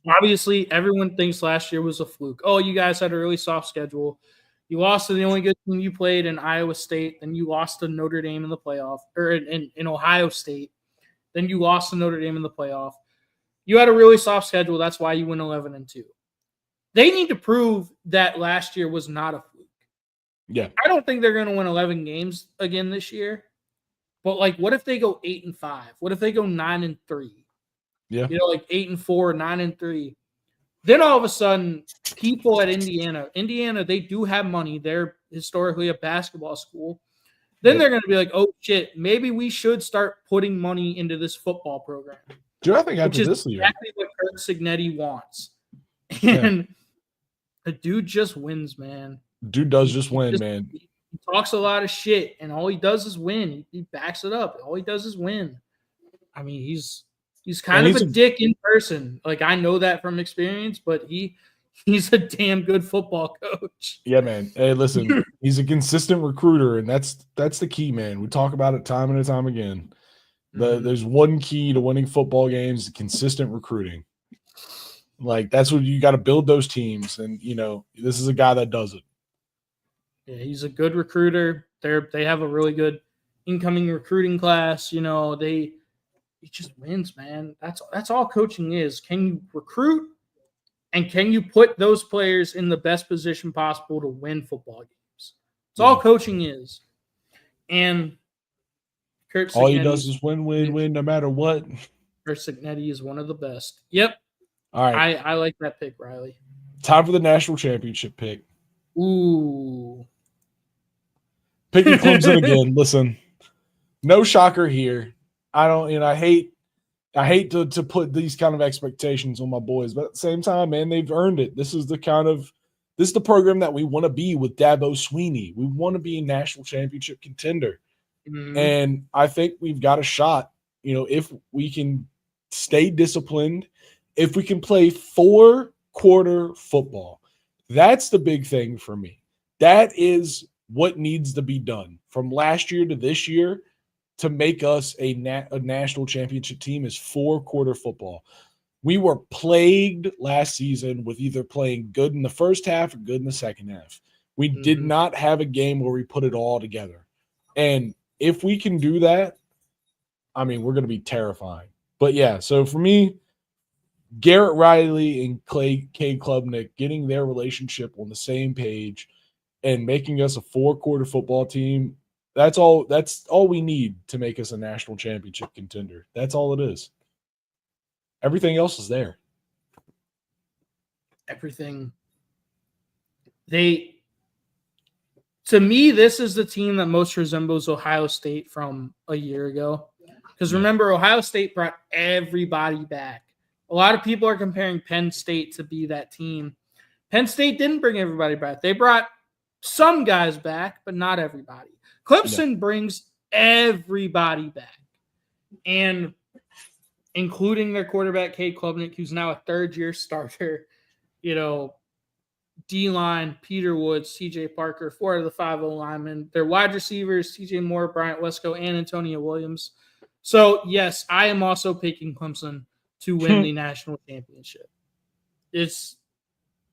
obviously everyone thinks last year was a fluke. Oh, you guys had a really soft schedule. You lost to the only good team you played in Iowa State. Then you lost to Notre Dame in the playoff, or in Ohio State. Then you lost to Notre Dame in the playoff. You had a really soft schedule. That's why you went 11-2. They need to prove that last year was not a fluke. Yeah. I don't think they're going to win 11 games again this year. But, what if they go 8-5? What if they go 9-3? Yeah. 8-4, 9-3. Then all of a sudden, people at Indiana, they do have money. They're historically a basketball school. Then they're going to be like, "Oh, shit, maybe we should start putting money into this football program." Dude, I think after which is this year, exactly what Kurt Signetti wants. And the dude just wins, man. Dude does just win, man. He talks a lot of shit, and all he does is win. He backs it up. All he does is win. I mean, he's kind of a dick in person. I know that from experience, but he's a damn good football coach. Yeah, man. Hey, listen, he's a consistent recruiter, and that's the key, man. We talk about it time and time again. There's one key to winning football games: consistent recruiting. That's what you got to build those teams, and this is a guy that does it. Yeah, he's a good recruiter. They have a really good incoming recruiting class. He just wins, man. That's all coaching is. Can you recruit, and can you put those players in the best position possible to win football games? That's all coaching is. And Kurt Signetti, all he does is win, no matter what. Kurt Signetti is one of the best. Yep. All right. I like that pick, Riley. Time for the national championship pick. Ooh. Picking Clemson again. Listen, no shocker here. I hate to put these kind of expectations on my boys, but at the same time, man, they've earned it. This is the program that we want to be with Dabo Swinney. We want to be a national championship contender. Mm-hmm. And I think we've got a shot, if we can stay disciplined, if we can play 4-quarter football. That's the big thing for me. That is what needs to be done from last year to this year to make us a national championship team is 4-quarter football. We were plagued last season with either playing good in the first half or good in the second half. We did not have a game where we put it all together. And if we can do that, I mean, we're going to be terrifying. But yeah, so for me, Garrett Riley and Cade Klubnik getting their relationship on the same page and making us a 4-quarter football team, that's all we need to make us a national championship contender. That's all it is. Everything else is there. Everything. To me, this is the team that most resembles Ohio State from a year ago. Because remember, Ohio State brought everybody back. A lot of people are comparing Penn State to be that team. Penn State didn't bring everybody back. They brought some guys back, but not everybody. Clemson brings everybody back. And including their quarterback, Cade Klubnik, who's now a third-year starter, D-line, Peter Woods, TJ Parker, 4 of the 5 O-linemen. Their wide receivers, TJ Moore, Bryant Wesco, and Antonio Williams. So, yes, I am also picking Clemson to win the national championship.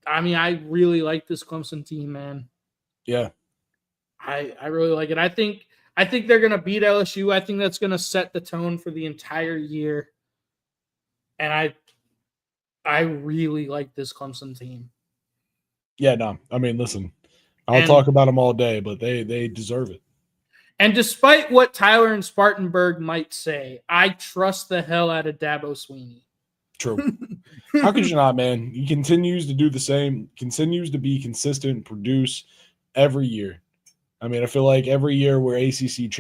I really like this Clemson team, man. Yeah. I really like it. I think they're going to beat LSU. I think that's going to set the tone for the entire year. And I really like this Clemson team. Yeah, no. I mean, listen, I'll talk about them all day, but they deserve it. And despite what Tyler and Spartanburg might say, I trust the hell out of Dabo Swinney. True. How could you not, man? He continues to do the same, continues to be consistent, produce every year. I mean, I feel like every year we're the ACC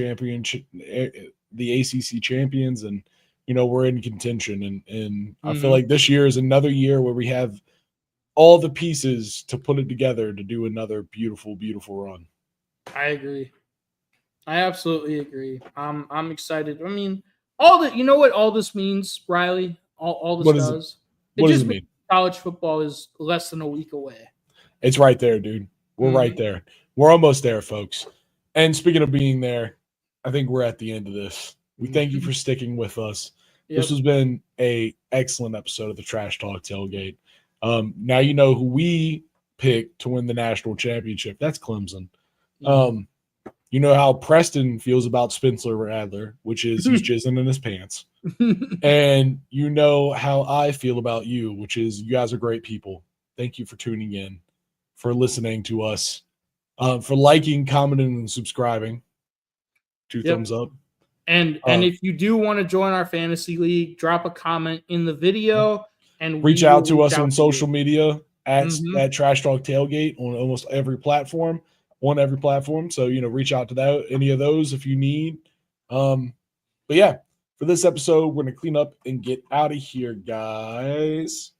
champions, and we're in contention. And I feel like this year is another year where we have all the pieces to put it together to do another beautiful, beautiful run. I agree. I absolutely agree. I'm excited. I mean, what all this means, Riley? All this does. What does it mean? College football is less than a week away. It's right there, dude. We're right there. We're almost there, folks. And speaking of being there, I think we're at the end of this. We thank you for sticking with us. Yep. This has been an excellent episode of the Trash Talk Tailgate. Now you know who we picked to win the national championship. That's Clemson. You know how Preston feels about Spencer Rattler, which is he's jizzing in his pants. And you know how I feel about you, which is you guys are great people. Thank you for tuning in, for listening to us, for liking, commenting, and subscribing. 2 thumbs up. And if you do want to join our fantasy league, drop a comment in the video and reach out to us on social media at Trash Talk Tailgate on almost every platform. So, reach out to any of those if you need. But yeah, for this episode, we're going to clean up and get out of here, guys.